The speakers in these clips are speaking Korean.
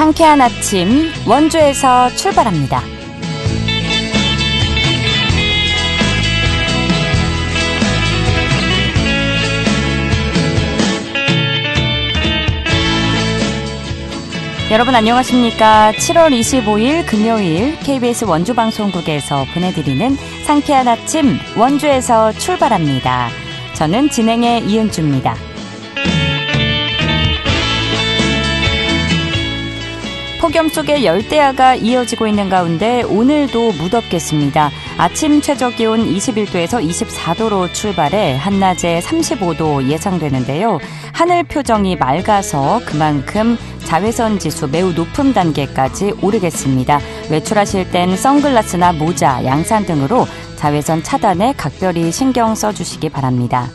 상쾌한 아침 원주에서 출발합니다. 여러분 안녕하십니까? 7월 25일 금요일 KBS 원주방송국에서 보내드리는 상쾌한 아침 원주에서 출발합니다. 저는 진행의 이은주입니다. 폭염 속에 열대야가 이어지고 있는 가운데 오늘도 무덥겠습니다. 아침 최저기온 21도에서 24도로 출발해 한낮에 35도 예상되는데요. 하늘 표정이 맑아서 그만큼 자외선 지수 매우 높은 단계까지 오르겠습니다. 외출하실 땐 선글라스나 모자, 양산 등으로 자외선 차단에 각별히 신경 써주시기 바랍니다.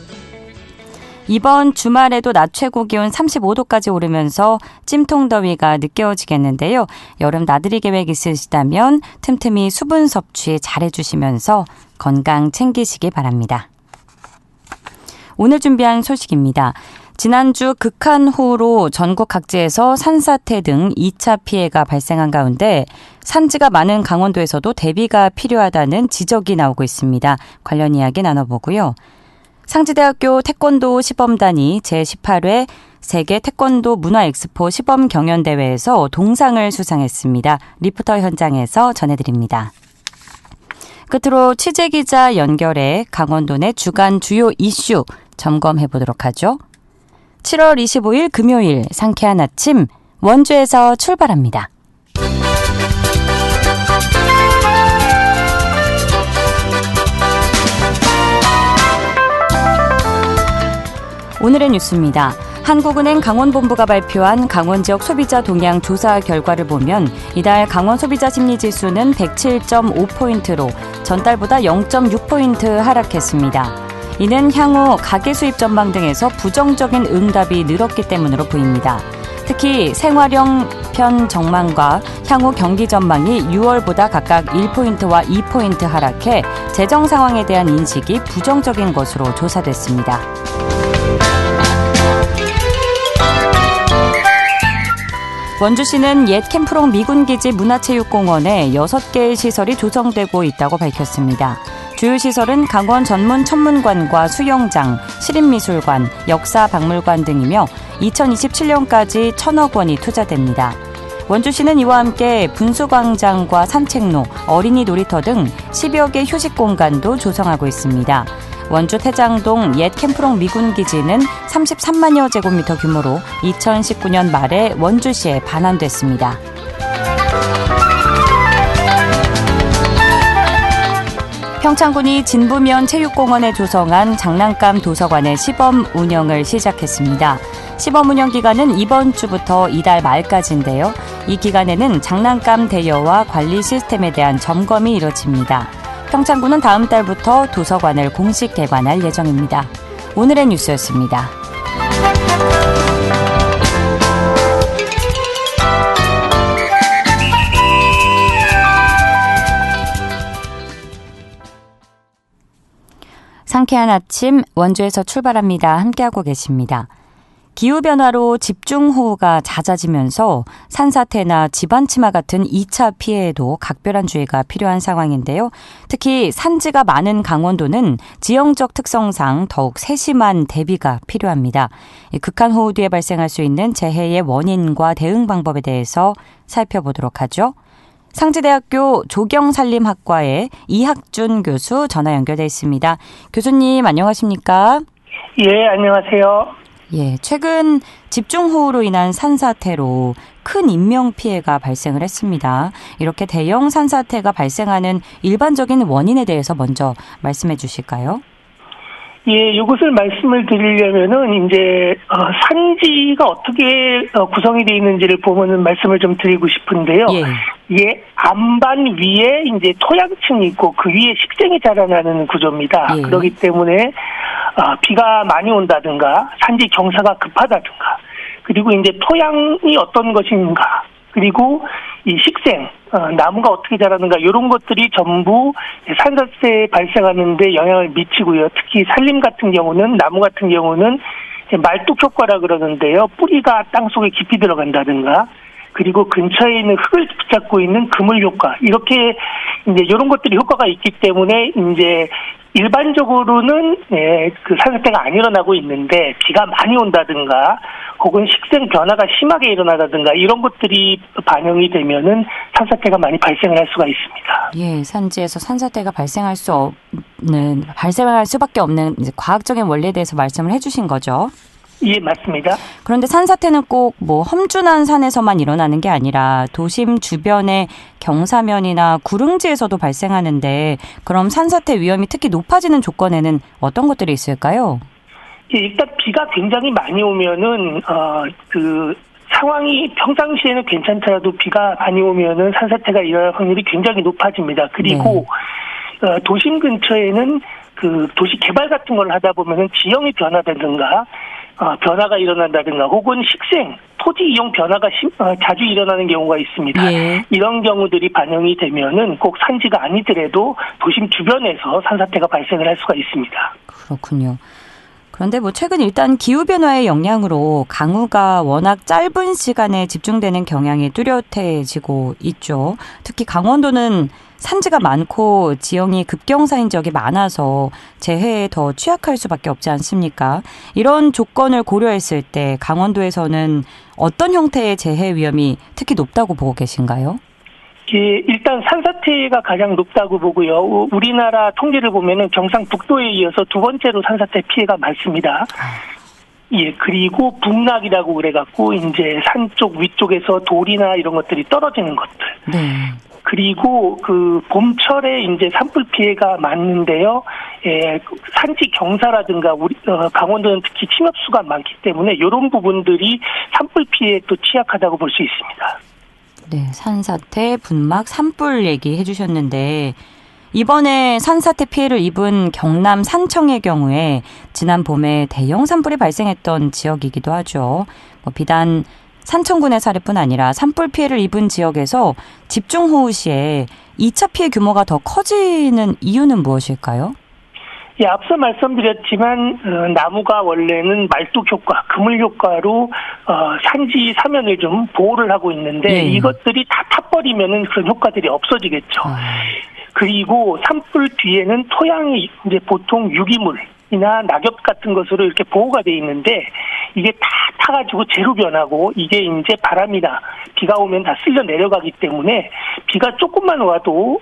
이번 주말에도 낮 최고 기온 35도까지 오르면서 찜통더위가 느껴지겠는데요. 여름 나들이 계획 있으시다면 틈틈이 수분 섭취 잘해주시면서 건강 챙기시기 바랍니다. 오늘 준비한 소식입니다. 지난주 극한호우로 전국 각지에서 산사태 등 2차 피해가 발생한 가운데 산지가 많은 강원도에서도 대비가 필요하다는 지적이 나오고 있습니다. 관련 이야기 나눠보고요. 상지대학교 태권도 시범단이 제18회 세계 태권도 문화엑스포 시범경연대회에서 동상을 수상했습니다. 리포터 현장에서 전해드립니다. 끝으로 취재기자 연결해 강원도 내 주간 주요 이슈 점검해보도록 하죠. 7월 25일 금요일 상쾌한 아침 원주에서 출발합니다. 오늘의 뉴스입니다. 한국은행 강원본부가 발표한 강원 지역 소비자 동향 조사 결과를 보면 이달 강원 소비자 심리지수는 107.5포인트로 전달보다 0.6포인트 하락했습니다. 이는 향후 가계 수입 전망 등에서 부정적인 응답이 늘었기 때문으로 보입니다. 특히 생활형 편 전망과 향후 경기 전망이 6월보다 각각 1포인트와 2포인트 하락해 재정 상황에 대한 인식이 부정적인 것으로 조사됐습니다. 원주시는 옛 캠프롱 미군기지 문화체육공원에 6개의 시설이 조성되고 있다고 밝혔습니다. 주요 시설은 강원 전문 천문관과 수영장, 시립미술관, 역사박물관 등이며 2027년까지 1,000억 원이 투자됩니다. 원주시는 이와 함께 분수광장과 산책로, 어린이 놀이터 등 10여 개 휴식 공간도 조성하고 있습니다. 원주 태장동 옛 캠프롱 미군기지는 33만여 제곱미터 규모로 2019년 말에 원주시에 반환됐습니다. 평창군이 진부면 체육공원에 조성한 장난감 도서관의 시범 운영을 시작했습니다. 시범 운영 기간은 이번 주부터 이달 말까지인데요. 이 기간에는 장난감 대여와 관리 시스템에 대한 점검이 이뤄집니다. 평창군은 다음 달부터 도서관을 공식 개관할 예정입니다. 오늘의 뉴스였습니다. 상쾌한 아침 원주에서 출발합니다. 함께하고 계십니다. 기후변화로 집중호우가 잦아지면서 산사태나 집안치마 같은 2차 피해에도 각별한 주의가 필요한 상황인데요. 특히 산지가 많은 강원도는 지형적 특성상 더욱 세심한 대비가 필요합니다. 극한호우 뒤에 발생할 수 있는 재해의 원인과 대응 방법에 대해서 살펴보도록 하죠. 상지대학교 조경산림학과의 이학준 교수 전화 연결돼 있습니다. 교수님 안녕하십니까? 예, 안녕하세요. 예, 최근 집중호우로 인한 산사태로 큰 인명피해가 발생을 했습니다. 이렇게 대형 산사태가 발생하는 일반적인 원인에 대해서 먼저 말씀해 주실까요? 예, 이것을 말씀을 드리려면은 이제 산지가 어떻게 구성이 되어 있는지를 보면은 말씀을 좀 드리고 싶은데요. 예, 안반 위에 이제 토양층이 있고 그 위에 식생이 자라나는 구조입니다. 예. 그렇기 때문에 비가 많이 온다든가 산지 경사가 급하다든가 그리고 이제 토양이 어떤 것인가 그리고 이 식생, 나무가 어떻게 자라는가 이런 것들이 전부 산사태에 발생하는 데 영향을 미치고요. 특히 산림 같은 경우는 나무 같은 경우는 말뚝 효과라 그러는데요. 뿌리가 땅속에 깊이 들어간다든가 그리고 근처에 있는 흙을 붙잡고 있는 그물 효과, 이렇게 이제 이런 것들이 효과가 있기 때문에 이제 일반적으로는 그 산사태가 안 일어나고 있는데 비가 많이 온다든가 혹은 식생 변화가 심하게 일어나다든가 이런 것들이 반영이 되면은 산사태가 많이 발생을 할 수가 있습니다. 예, 산지에서 산사태가 발생할 수밖에 없는 이제 과학적인 원리에 대해서 말씀을 해주신 거죠. 예, 맞습니다. 그런데 산사태는 꼭 뭐 험준한 산에서만 일어나는 게 아니라 도심 주변의 경사면이나 구릉지에서도 발생하는데 그럼 산사태 위험이 특히 높아지는 조건에는 어떤 것들이 있을까요? 예, 일단 비가 굉장히 많이 오면은 그 상황이 평상시에는 괜찮더라도 비가 많이 오면은 산사태가 일어날 확률이 굉장히 높아집니다. 그리고 도심 근처에는 그 도시 개발 같은 걸 하다 보면은 지형이 변화되든가 변화가 일어난다든가 혹은 식생, 토지 이용 변화가 자주 일어나는 경우가 있습니다. 예. 이런 경우들이 반영이 되면은 꼭 산지가 아니더라도 도심 주변에서 산사태가 발생을 할 수가 있습니다. 그렇군요. 그런데 뭐 최근 일단 기후변화의 영향으로 강우가 워낙 짧은 시간에 집중되는 경향이 뚜렷해지고 있죠. 특히 강원도는 산지가 많고 지형이 급경사인 지역이 많아서 재해에 더 취약할 수밖에 없지 않습니까? 이런 조건을 고려했을 때 강원도에서는 어떤 형태의 재해 위험이 특히 높다고 보고 계신가요? 예, 일단 산사태가 가장 높다고 보고요. 우리나라 통계를 보면은 경상북도에 이어서 두 번째로 산사태 피해가 많습니다. 예, 그리고 북락이라고 그래갖고 이제 산 쪽 위쪽에서 돌이나 이런 것들이 떨어지는 것들. 네. 그리고 그 봄철에 이제 산불 피해가 많은데요. 예, 산지 경사라든가 우리 강원도는 특히 침엽수가 많기 때문에 이런 부분들이 산불 피해에 또 취약하다고 볼 수 있습니다. 네, 산사태, 분막, 산불 얘기해 주셨는데 이번에 산사태 피해를 입은 경남 산청의 경우에 지난 봄에 대형 산불이 발생했던 지역이기도 하죠. 비단 산청군의 사례뿐 아니라 산불 피해를 입은 지역에서 집중호우 시에 2차 피해 규모가 더 커지는 이유는 무엇일까요? 예, 앞서 말씀드렸지만 나무가 원래는 말뚝 효과, 그물 효과로 산지 사면을 좀 보호를 하고 있는데 이것들이 다 타버리면은 그런 효과들이 없어지겠죠. 그리고 산불 뒤에는 토양이 이제 보통 유기물이나 낙엽 같은 것으로 이렇게 보호가 돼 있는데 이게 다 타가지고 재로 변하고 이게 이제 바람이나 비가 오면 다 쓸려 내려가기 때문에 비가 조금만 와도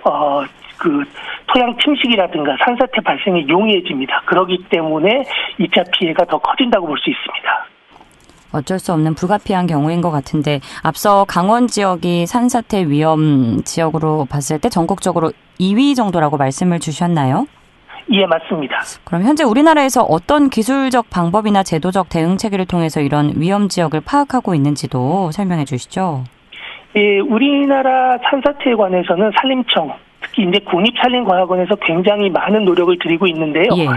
그 토양 침식이라든가 산사태 발생이 용이해집니다. 그렇기 때문에 2차 피해가 더 커진다고 볼 수 있습니다. 어쩔 수 없는 불가피한 경우인 것 같은데 앞서 강원 지역이 산사태 위험 지역으로 봤을 때 전국적으로 2위 정도라고 말씀을 주셨나요? 예, 맞습니다. 그럼 현재 우리나라에서 어떤 기술적 방법이나 제도적 대응 체계를 통해서 이런 위험 지역을 파악하고 있는지도 설명해 주시죠. 예, 우리나라 산사태에 관해서는 산림청, 특히 이제 국립산림과학원에서 굉장히 많은 노력을 들이고 있는데요. 예.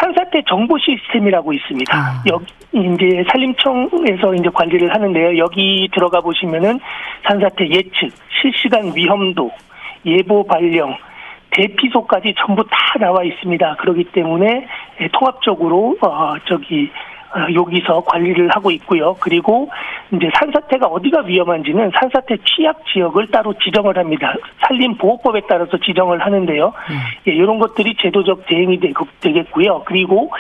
산사태 정보 시스템이라고 있습니다. 여기 이제 산림청에서 이제 관리를 하는데요. 여기 들어가 보시면은 산사태 예측, 실시간 위험도, 예보 발령, 대피소까지 전부 다 나와 있습니다. 그렇기 때문에 통합적으로 여기서 관리를 하고 있고요. 그리고 이제 산사태가 어디가 위험한지는 산사태 취약 지역을 따로 지정을 합니다. 산림보호법에 따라서 지정을 하는데요. 예, 이런 것들이 제도적 대응이 되겠고요. 그리고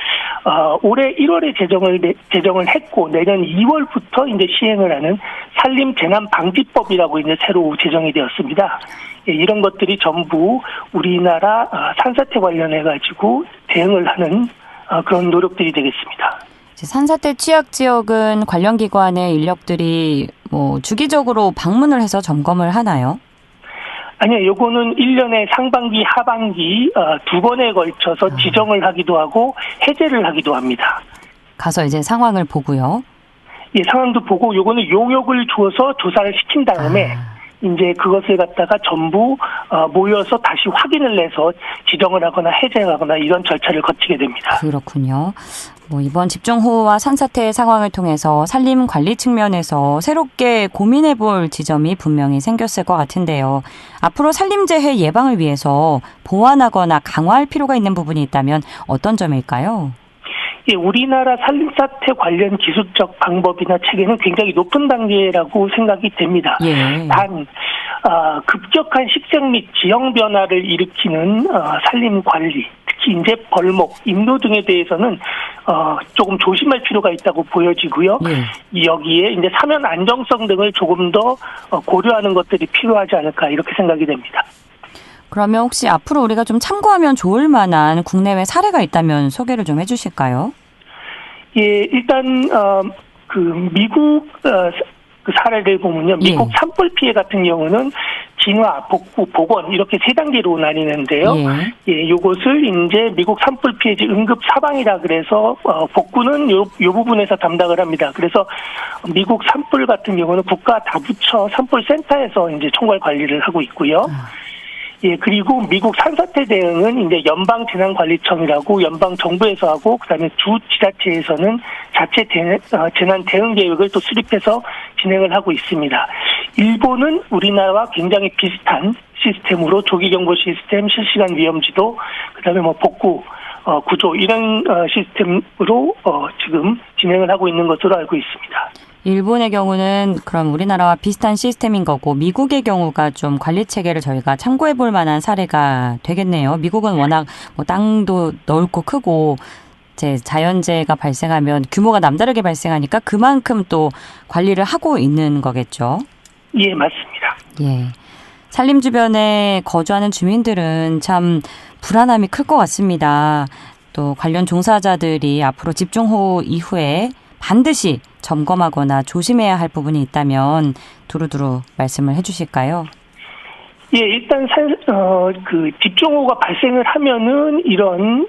올해 1월에 제정을 했고 내년 2월부터 이제 시행을 하는 산림재난방지법이라고 이제 새로 제정이 되었습니다. 예, 이런 것들이 전부 우리나라 산사태 관련해 가지고 대응을 하는 그런 노력들이 되겠습니다. 산사태 취약 지역은 관련 기관의 인력들이 주기적으로 방문을 해서 점검을 하나요? 아니요, 요거는 1년에 상반기, 하반기 두 번에 걸쳐서 지정을 하기도 하고 해제를 하기도 합니다. 가서 이제 상황을 보고요. 예, 상황도 보고 요거는 용역을 주어서 조사를 시킨 다음에 이제 그것을 갖다가 전부 모여서 다시 확인을 해서 지정을 하거나 해제하거나 이런 절차를 거치게 됩니다. 그렇군요. 이번 집중호우와 산사태의 상황을 통해서 산림 관리 측면에서 새롭게 고민해 볼 지점이 분명히 생겼을 것 같은데요. 앞으로 산림재해 예방을 위해서 보완하거나 강화할 필요가 있는 부분이 있다면 어떤 점일까요? 예, 우리나라 산림사태 관련 기술적 방법이나 체계는 굉장히 높은 단계라고 생각이 됩니다. 예. 단 급격한 식생 및 지형 변화를 일으키는 산림 관리, 특히 이제 벌목, 임도 등에 대해서는 조금 조심할 필요가 있다고 보여지고요. 여기에 이제 사면 안정성 등을 조금 더 고려하는 것들이 필요하지 않을까 이렇게 생각이 됩니다. 그러면 혹시 앞으로 우리가 좀 참고하면 좋을 만한 국내외 사례가 있다면 소개를 좀 해주실까요? 예, 일단 그 미국 그 사례를 보면요, 미국 산불 피해 같은 경우는 진화, 복구, 복원 이렇게 세 단계로 나뉘는데요. 예, 요것을 이제 미국 산불 피해지 응급 사방이라 그래서 복구는 요 부분에서 담당을 합니다. 그래서 미국 산불 같은 경우는 국가 다부처 산불 센터에서 이제 총괄 관리를 하고 있고요. 예, 그리고 미국 산사태 대응은 이제 연방재난관리청이라고 연방 정부에서 하고, 그다음에 주 지자체에서는 자체 재난 대응 계획을 또 수립해서 진행을 하고 있습니다. 일본은 우리나라와 굉장히 비슷한 시스템으로 조기 경보 시스템, 실시간 위험 지도, 그다음에 뭐 복구 구조 이런 시스템으로 지금 진행을 하고 있는 것으로 알고 있습니다. 일본의 경우는 그럼 우리나라와 비슷한 시스템인 거고, 미국의 경우가 좀 관리 체계를 저희가 참고해 볼 만한 사례가 되겠네요. 미국은 워낙 뭐 땅도 넓고 크고 자연재해가 발생하면 규모가 남다르게 발생하니까 그만큼 또 관리를 하고 있는 거겠죠. 예, 맞습니다. 예. 산림 주변에 거주하는 주민들은 참 불안함이 클 것 같습니다. 또 관련 종사자들이 앞으로 집중호우 이후에 반드시 점검하거나 조심해야 할 부분이 있다면 두루두루 말씀을 해주실까요? 예, 일단 그 집중호우가 발생을 하면은 이런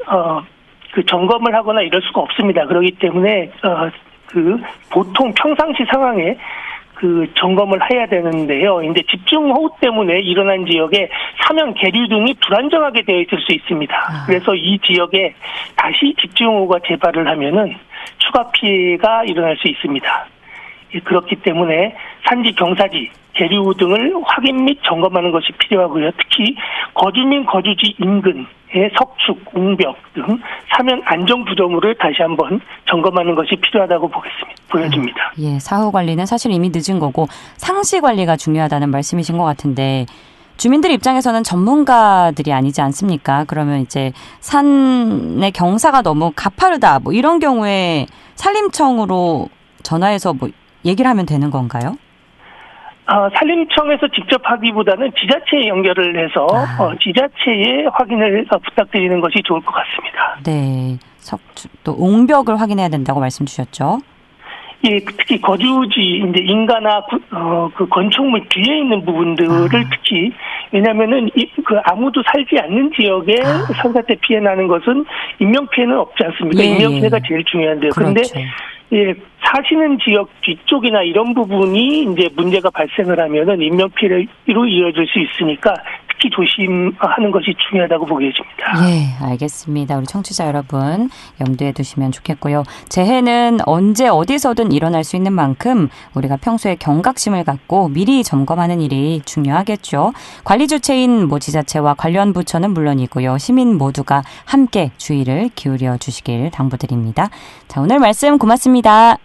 그 점검을 하거나 이럴 수가 없습니다. 그렇기 때문에 그 보통 평상시 상황에 그 점검을 해야 되는데요. 이제 집중호우 때문에 일어난 지역에 사면 계류 등이 불안정하게 되어 있을 수 있습니다. 그래서 이 지역에 다시 집중호우가 재발을 하면은 추가 피해가 일어날 수 있습니다. 그렇기 때문에 산지, 경사지, 계류 등을 확인 및 점검하는 것이 필요하고요. 특히 거주민 거주지 인근의 석축, 옹벽 등 사면 안전 구조물을 다시 한번 점검하는 것이 필요하다고 보여집니다. 예, 사후 관리는 사실 이미 늦은 거고 상시 관리가 중요하다는 말씀이신 것 같은데, 주민들 입장에서는 전문가들이 아니지 않습니까? 그러면 이제 산의 경사가 너무 가파르다, 뭐 이런 경우에 산림청으로 전화해서 뭐 얘기를 하면 되는 건가요? 산림청에서 직접 하기보다는 지자체에 연결을 해서 지자체에 확인을 부탁드리는 것이 좋을 것 같습니다. 네, 또 옹벽을 확인해야 된다고 말씀 주셨죠? 예, 특히 거주지, 이제 인가나 그 건축물 뒤에 있는 부분들을 특히, 왜냐면은 그 아무도 살지 않는 지역에 산사태 피해 나는 것은 인명피해는 없지 않습니까? 예, 인명피해가 제일 중요한데요. 그런데 그렇죠. 예, 사시는 지역 뒤쪽이나 이런 부분이 이제 문제가 발생을 하면은 인명피해로 이어질 수 있으니까 특히 조심하는 것이 중요하다고 보여집니다. 예, 알겠습니다. 우리 청취자 여러분 염두에 두시면 좋겠고요. 재해는 언제 어디서든 일어날 수 있는 만큼 우리가 평소에 경각심을 갖고 미리 점검하는 일이 중요하겠죠. 관리 주체인 지자체와 관련 부처는 물론이고요. 시민 모두가 함께 주의를 기울여 주시길 당부드립니다. 자, 오늘 말씀 고맙습니다.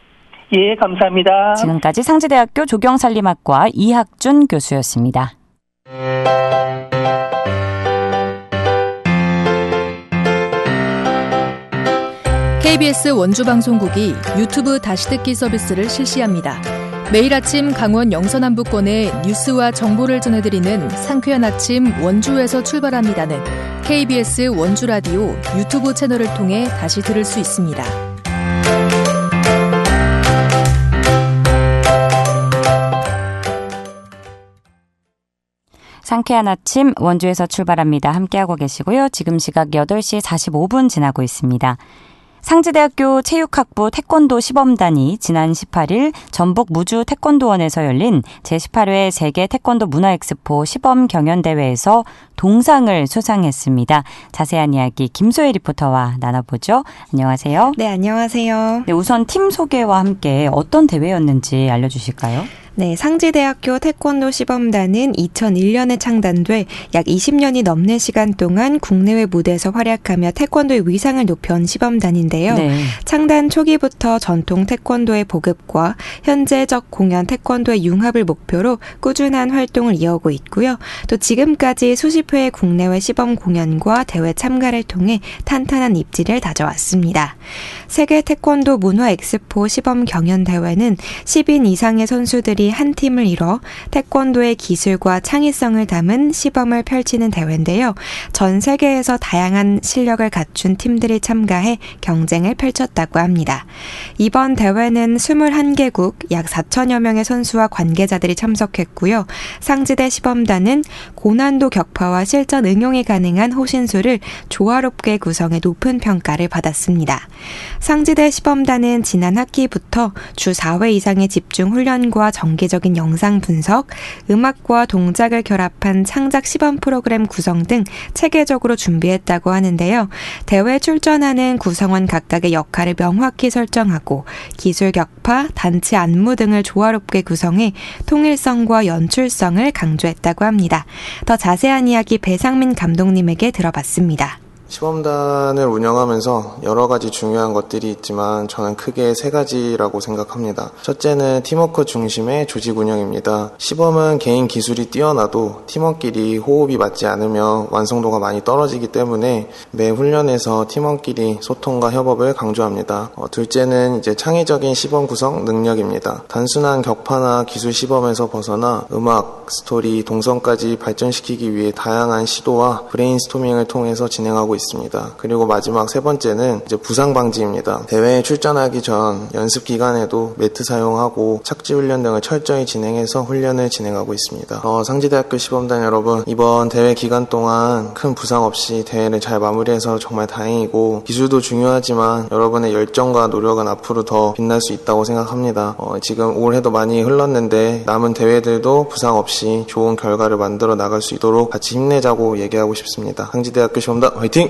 예, 감사합니다. 지금까지 상지대학교 조경산림학과 이학준 교수였습니다. KBS 원주방송국이 유튜브 다시 듣기 서비스를 실시합니다. 매일 아침 강원 영서남부권의 뉴스와 정보를 전해드리는 상쾌한 아침 원주에서 출발합니다는 KBS 원주라디오 유튜브 채널을 통해 다시 들을 수 있습니다. 상쾌한 아침 원주에서 출발합니다. 함께하고 계시고요. 지금 시각 8시 45분 지나고 있습니다. 상지대학교 체육학부 태권도 시범단이 지난 18일 전북 무주 태권도원에서 열린 제18회 세계 태권도 문화엑스포 시범경연대회에서 동상을 수상했습니다. 자세한 이야기 김소혜 리포터와 나눠보죠. 안녕하세요. 네, 안녕하세요. 네, 우선 팀 소개와 함께 어떤 대회였는지 알려주실까요? 네, 상지대학교 태권도 시범단은 2001년에 창단돼 약 20년이 넘는 시간 동안 국내외 무대에서 활약하며 태권도의 위상을 높여온 시범단인데요. 네. 창단 초기부터 전통 태권도의 보급과 현재적 공연 태권도의 융합을 목표로 꾸준한 활동을 이어오고 있고요. 또 지금까지 수십 회의 국내외 시범 공연과 대회 참가를 통해 탄탄한 입지를 다져왔습니다. 세계 태권도 문화 엑스포 시범 경연 대회는 10인 이상의 선수들이 한 팀을 이뤄 태권도의 기술과 창의성을 담은 시범을 펼치는 대회인데요. 전 세계에서 다양한 실력을 갖춘 팀들이 참가해 경쟁을 펼쳤다고 합니다. 이번 대회는 21개국 약 4천여 명의 선수와 관계자들이 참석했고요. 상지대 시범단은 고난도 격파와 실전 응용이 가능한 호신술을 조화롭게 구성해 높은 평가를 받았습니다. 상지대 시범단은 지난 학기부터 주 4회 이상의 집중 훈련과 정기적인 영상 분석, 음악과 동작을 결합한 창작 시범 프로그램 구성 등 체계적으로 준비했다고 하는데요. 대회에 출전하는 구성원 각각의 역할을 명확히 설정하고 기술 격파, 단체 안무 등을 조화롭게 구성해 통일성과 연출성을 강조했다고 합니다. 더 자세한 이야기 배상민 감독님에게 들어봤습니다. 시범단을 운영하면서 여러 가지 중요한 것들이 있지만 저는 크게 세 가지라고 생각합니다. 첫째는 팀워크 중심의 조직 운영입니다. 시범은 개인 기술이 뛰어나도 팀원끼리 호흡이 맞지 않으면 완성도가 많이 떨어지기 때문에 매 훈련에서 팀원끼리 소통과 협업을 강조합니다. 둘째는 창의적인 시범 구성 능력입니다. 단순한 격파나 기술 시범에서 벗어나 음악, 스토리, 동선까지 발전시키기 위해 다양한 시도와 브레인스토밍을 통해서 진행하고 있습니다. 그리고 마지막 세 번째는 부상 방지입니다. 대회에 출전하기 전 연습 기간에도 매트 사용하고 착지 훈련 등을 철저히 진행해서 훈련을 진행하고 있습니다. 상지대학교 시범단 여러분, 이번 대회 기간 동안 큰 부상 없이 대회를 잘 마무리해서 정말 다행이고, 기술도 중요하지만 여러분의 열정과 노력은 앞으로 더 빛날 수 있다고 생각합니다. 지금 올해도 많이 흘렀는데 남은 대회들도 부상 없이 좋은 결과를 만들어 나갈 수 있도록 같이 힘내자고 얘기하고 싶습니다. 상지대학교 시범단 화이팅!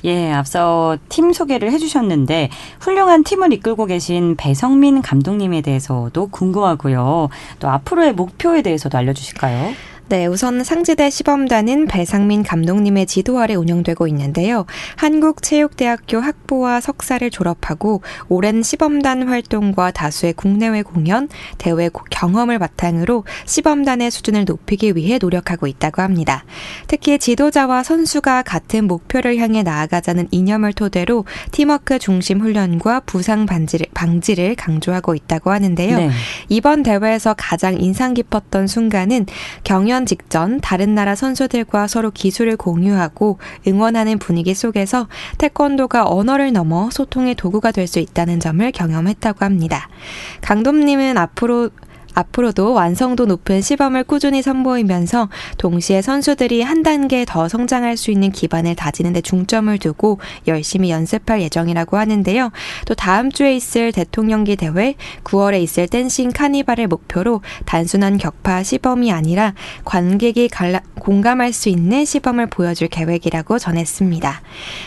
예, 앞서 팀 소개를 해주셨는데 훌륭한 팀을 이끌고 계신 배성민 감독님에 대해서도 궁금하고요. 또 앞으로의 목표에 대해서도 알려주실까요? 네, 우선 상지대 시범단은 배상민 감독님의 지도 아래 운영되고 있는데요. 한국체육대학교 학부와 석사를 졸업하고 오랜 시범단 활동과 다수의 국내외 공연, 대회 경험을 바탕으로 시범단의 수준을 높이기 위해 노력하고 있다고 합니다. 특히 지도자와 선수가 같은 목표를 향해 나아가자는 이념을 토대로 팀워크 중심 훈련과 부상 방지를 강조하고 있다고 하는데요. 네. 이번 대회에서 가장 인상 깊었던 순간은 경연 직전 다른 나라 선수들과 서로 기술을 공유하고 응원하는 분위기 속에서 태권도가 언어를 넘어 소통의 도구가 될 수 있다는 점을 경험했다고 합니다. 감독님은 앞으로도 완성도 높은 시범을 꾸준히 선보이면서 동시에 선수들이 한 단계 더 성장할 수 있는 기반을 다지는 데 중점을 두고 열심히 연습할 예정이라고 하는데요. 또 다음 주에 있을 대통령기 대회, 9월에 있을 댄싱 카니발을 목표로 단순한 격파 시범이 아니라 관객이 공감할 수 있는 시범을 보여줄 계획이라고 전했습니다.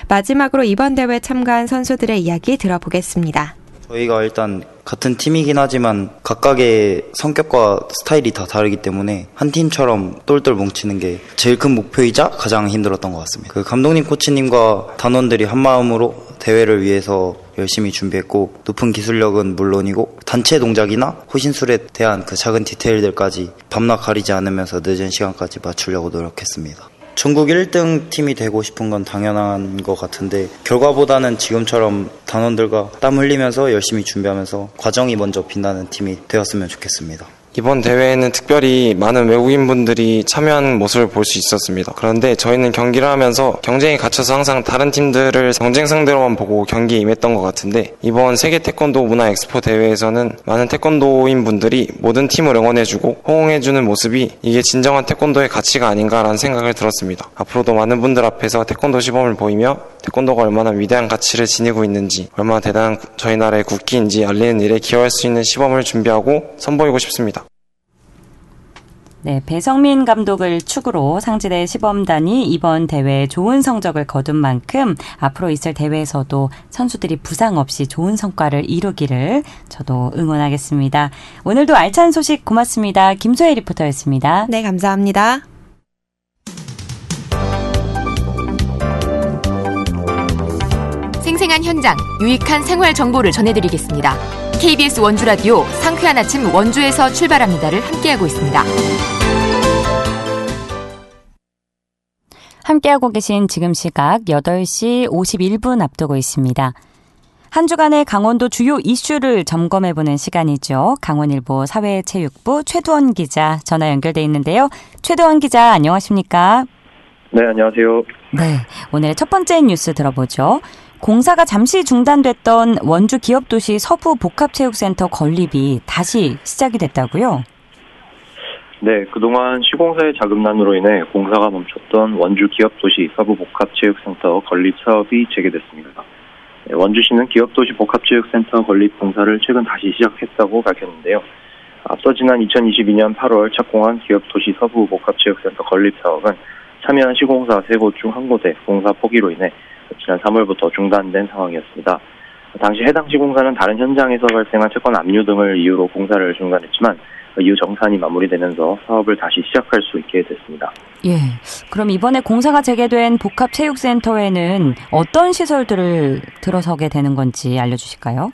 마지막으로 이번 대회에 참가한 선수들의 이야기 들어보겠습니다. 저희가 일단 같은 팀이긴 하지만 각각의 성격과 스타일이 다 다르기 때문에 한 팀처럼 똘똘 뭉치는 게 제일 큰 목표이자 가장 힘들었던 것 같습니다. 그 감독님, 코치님과 단원들이 한마음으로 대회를 위해서 열심히 준비했고, 높은 기술력은 물론이고 단체 동작이나 호신술에 대한 그 작은 디테일들까지 밤낮 가리지 않으면서 늦은 시간까지 맞추려고 노력했습니다. 전국 1등 팀이 되고 싶은 건 당연한 것 같은데, 결과보다는 지금처럼 단원들과 땀 흘리면서 열심히 준비하면서 과정이 먼저 빛나는 팀이 되었으면 좋겠습니다. 이번 대회에는 특별히 많은 외국인분들이 참여하는 모습을 볼 수 있었습니다. 그런데 저희는 경기를 하면서 경쟁에 갇혀서 항상 다른 팀들을 경쟁 상대로만 보고 경기에 임했던 것 같은데, 이번 세계 태권도 문화 엑스포 대회에서는 많은 태권도인분들이 모든 팀을 응원해주고 호응해주는 모습이 이게 진정한 태권도의 가치가 아닌가라는 생각을 들었습니다. 앞으로도 많은 분들 앞에서 태권도 시범을 보이며 태권도가 얼마나 위대한 가치를 지니고 있는지, 얼마나 대단한 저희 나라의 국기인지 알리는 일에 기여할 수 있는 시범을 준비하고 선보이고 싶습니다. 네, 배성민 감독을 축으로 상지대 시범단이 이번 대회에 좋은 성적을 거둔 만큼 앞으로 있을 대회에서도 선수들이 부상 없이 좋은 성과를 이루기를 저도 응원하겠습니다. 오늘도 알찬 소식 고맙습니다. 김소혜 리포터였습니다. 네, 감사합니다. 생생한 현장, 유익한 생활 정보를 전해드리겠습니다. KBS 원주라디오 상쾌한 아침 원주에서 출발합니다를 함께하고 있습니다. 함께하고 계신 지금 시각 8시 51분 앞두고 있습니다. 한 주간의 강원도 주요 이슈를 점검해보는 시간이죠. 강원일보 사회체육부 최두원 기자 전화 연결돼 있는데요. 최두원 기자 안녕하십니까? 네, 안녕하세요. 네, 오늘의 첫 번째 뉴스 들어보죠. 공사가 잠시 중단됐던 원주 기업도시 서부 복합체육센터 건립이 다시 시작이 됐다고요? 네, 그동안 시공사의 자금난으로 인해 공사가 멈췄던 원주 기업도시 서부 복합체육센터 건립 사업이 재개됐습니다. 네, 원주시는 기업도시 복합체육센터 건립 공사를 최근 다시 시작했다고 밝혔는데요. 앞서 지난 2022년 8월 착공한 기업도시 서부 복합체육센터 건립 사업은 참여한 시공사 3곳 중 한 곳의 공사 포기로 인해 지난 3월부터 중단된 상황이었습니다. 당시 해당 시공사는 다른 현장에서 발생한 채권 압류 등을 이유로 공사를 중단했지만 이후 정산이 마무리되면서 사업을 다시 시작할 수 있게 됐습니다. 예, 그럼 이번에 공사가 재개된 복합체육센터에는 어떤 시설들을 들어서게 되는 건지 알려주실까요?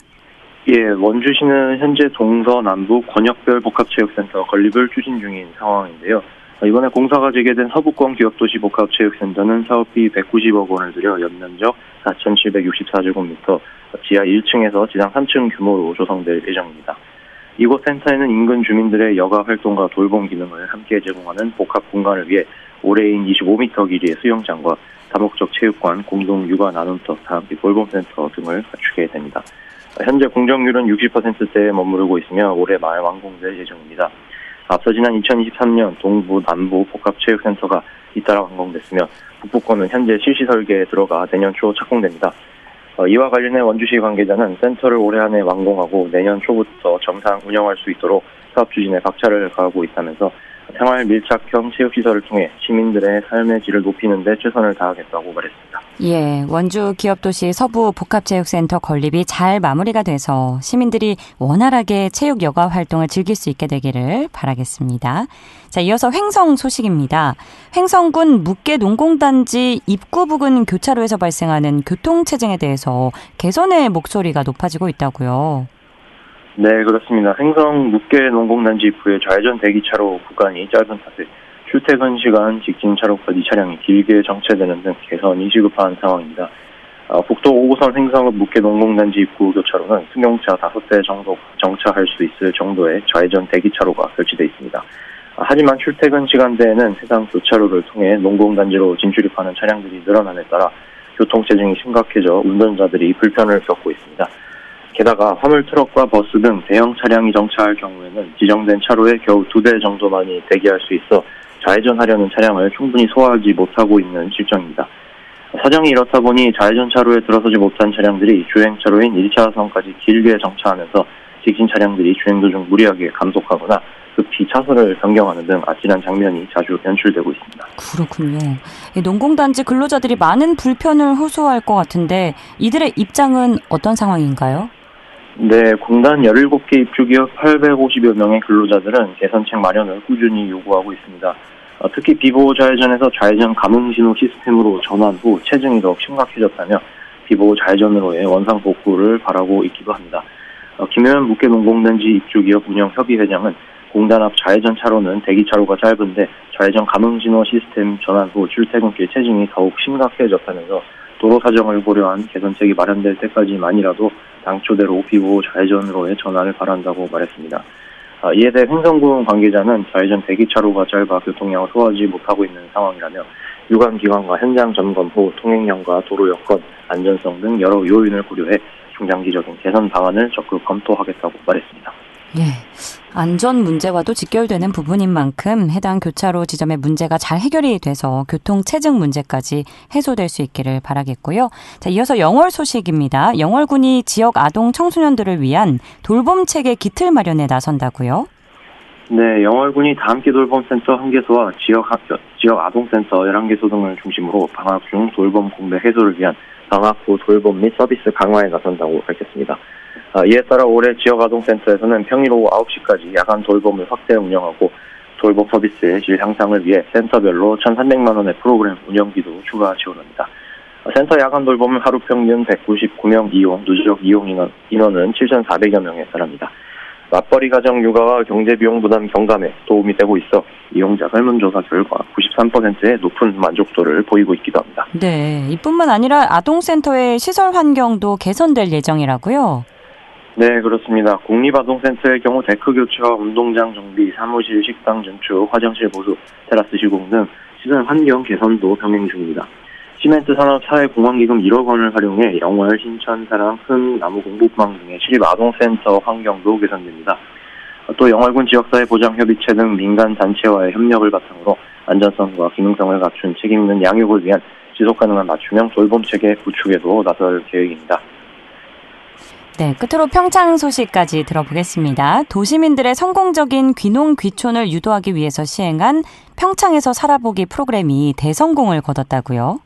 예, 원주시는 현재 동서남북 권역별 복합체육센터 건립을 추진 중인 상황인데요. 이번에 공사가 재개된 서부권 기업도시 복합체육센터는 사업비 190억 원을 들여 연면적 4,764제곱미터, 지하 1층에서 지상 3층 규모로 조성될 예정입니다. 이곳 센터에는 인근 주민들의 여가 활동과 돌봄 기능을 함께 제공하는 복합 공간을 위해 올해인 25m 길이의 수영장과 다목적 체육관, 공동 육아 나눔터, 다한빛 돌봄센터 등을 갖추게 됩니다. 현재 공정률은 60%대에 머무르고 있으며 올해 말 완공될 예정입니다. 앞서 지난 2023년 동부, 남부 복합체육센터가 잇따라 완공됐으며 북부권은 현재 실시 설계에 들어가 내년 초 착공됩니다. 이와 관련해 원주시 관계자는 센터를 올해 안에 완공하고 내년 초부터 정상 운영할 수 있도록 사업 추진에 박차를 가하고 있다면서 생활 밀착형 체육시설을 통해 시민들의 삶의 질을 높이는 데 최선을 다하겠다고 말했습니다. 예, 원주 기업도시 서부 복합체육센터 건립이 잘 마무리가 돼서 시민들이 원활하게 체육 여가 활동을 즐길 수 있게 되기를 바라겠습니다. 자, 이어서 횡성 소식입니다. 횡성군 묵계 농공단지 입구 부근 교차로에서 발생하는 교통체증에 대해서 개선의 목소리가 높아지고 있다고요. 네, 그렇습니다. 횡성 묵계 농공단지 입구의 좌회전 대기차로 구간이 짧은 탓에 출퇴근 시간 직진 차로까지 차량이 길게 정체되는 등 개선이 시급한 상황입니다. 국도 5호선 횡성읍 묵계 농공단지 입구 교차로는 승용차 5대 정도 정차할 수 있을 정도의 좌회전 대기차로가 설치되어 있습니다. 하지만 출퇴근 시간대에는 해당 교차로를 통해 농공단지로 진출입하는 차량들이 늘어남에 따라 교통체증이 심각해져 운전자들이 불편을 겪고 있습니다. 게다가 화물 트럭과 버스 등 대형 차량이 정차할 경우에는 지정된 차로에 겨우 2대 정도만이 대기할 수 있어 좌회전하려는 차량을 충분히 소화하지 못하고 있는 실정입니다. 사정이 이렇다 보니 좌회전 차로에 들어서지 못한 차량들이 주행차로인 1차선까지 길게 정차하면서 직진 차량들이 주행 도중 무리하게 감속하거나 급히 차선을 변경하는 등 아찔한 장면이 자주 연출되고 있습니다. 그렇군요. 농공단지 근로자들이 많은 불편을 호소할 것 같은데 이들의 입장은 어떤 상황인가요? 네, 공단 17개 입주기업 850여 명의 근로자들은 개선책 마련을 꾸준히 요구하고 있습니다. 특히 비보호 좌회전에서 좌회전 감응신호 시스템으로 전환 후 체증이 더욱 심각해졌다며 비보호 좌회전으로의 원상 복구를 바라고 있기도 합니다. 김효연 묵계 농공단지 입주기업 운영협의회장은 공단 앞 좌회전 차로는 대기차로가 짧은데 좌회전 감응신호 시스템 전환 후 출퇴근길 체증이 더욱 심각해졌다면서 도로 사정을 고려한 개선책이 마련될 때까지만이라도 당초대로 비보호 좌회전으로의 전환을 바란다고 말했습니다. 이에 대해 횡성군 관계자는 좌회전 대기차로가 짧아 교통량을 소화하지 못하고 있는 상황이라며 유관기관과 현장 점검 후 통행량과 도로 여건, 안전성 등 여러 요인을 고려해 중장기적인 개선 방안을 적극 검토하겠다고 말했습니다. 예, 안전 문제와도 직결되는 부분인 만큼 해당 교차로 지점의 문제가 잘 해결이 돼서 교통 체증 문제까지 해소될 수 있기를 바라겠고요. 자, 이어서 영월 소식입니다. 영월군이 지역 아동 청소년들을 위한 돌봄 체계 기틀 마련에 나선다고요? 네, 영월군이 다함께 돌봄센터 1개소와 지역 아동센터 11개소 등을 중심으로 방학 중 돌봄 공백 해소를 위한 방학 후 돌봄 및 서비스 강화에 나선다고 밝혔습니다. 이에 따라 올해 지역 아동센터에서는 평일 오후 9시까지 야간 돌봄을 확대 운영하고 돌봄 서비스의 질 향상을 위해 센터별로 1,300만 원의 프로그램 운영비도 추가 지원합니다. 센터 야간 돌봄은 하루 평균 199명 이용, 누적 이용 인원은 7,400여 명에 달합니다. 맞벌이 가정 육아와 경제비용 부담 경감에 도움이 되고 있어 이용자 설문조사 결과 93%의 높은 만족도를 보이고 있기도 합니다. 네, 이뿐만 아니라 아동센터의 시설 환경도 개선될 예정이라고요? 네, 그렇습니다. 국립아동센터의 경우 데크 교체와 운동장 정비, 사무실, 식당 전축, 화장실 보수, 테라스 시공 등 시설 환경 개선도 병행 중입니다. 시멘트 산업 사회공헌기금 1억 원을 활용해 영월, 신천, 사랑, 흥, 나무 공부방 등의 시립 아동센터 환경도 개선됩니다. 또 영월군 지역사회보장협의체 등 민간 단체와의 협력을 바탕으로 안전성과 기능성을 갖춘 책임있는 양육을 위한 지속가능한 맞춤형 돌봄체계 구축에도 나설 계획입니다. 네, 끝으로 평창 소식까지 들어보겠습니다. 도시민들의 성공적인 귀농 귀촌을 유도하기 위해서 시행한 평창에서 살아보기 프로그램이 대성공을 거뒀다고요?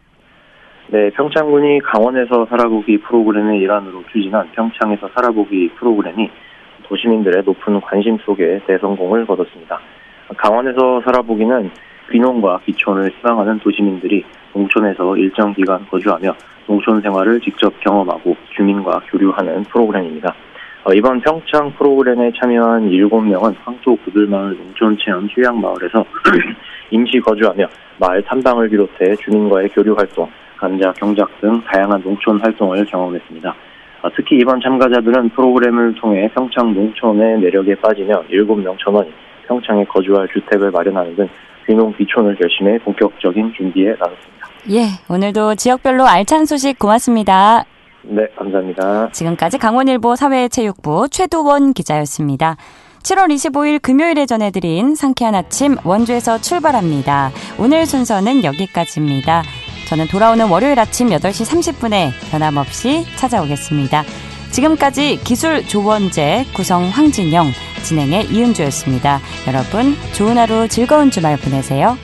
네, 평창군이 강원에서 살아보기 프로그램의 일환으로 추진한 평창에서 살아보기 프로그램이 도시민들의 높은 관심 속에 대성공을 거뒀습니다. 강원에서 살아보기는 귀농과 귀촌을 희망하는 도시민들이 농촌에서 일정 기간 거주하며 농촌 생활을 직접 경험하고 주민과 교류하는 프로그램입니다. 이번 평창 프로그램에 참여한 7명은 황토 구들마을 농촌체험 휴양마을에서 임시 거주하며 마을 탐방을 비롯해 주민과의 교류 활동, 감자, 경작 등 다양한 농촌 활동을 경험했습니다. 특히 이번 참가자들은 프로그램을 통해 평창 농촌의 매력에 빠지며 7명 전원이 평창에 거주할 주택을 마련하는 등 귀농 귀촌을 결심해 본격적인 준비에 나섰습니다. 예, 오늘도 지역별로 알찬 소식 고맙습니다. 네, 감사합니다. 지금까지 강원일보 사회체육부 최두원 기자였습니다. 7월 25일 금요일에 전해드린 상쾌한 아침 원주에서 출발합니다. 오늘 순서는 여기까지입니다. 저는 돌아오는 월요일 아침 8시 30분에 변함없이 찾아오겠습니다. 지금까지 기술 조원재, 구성 황진영, 진행의 이은주였습니다. 여러분, 좋은 하루 즐거운 주말 보내세요.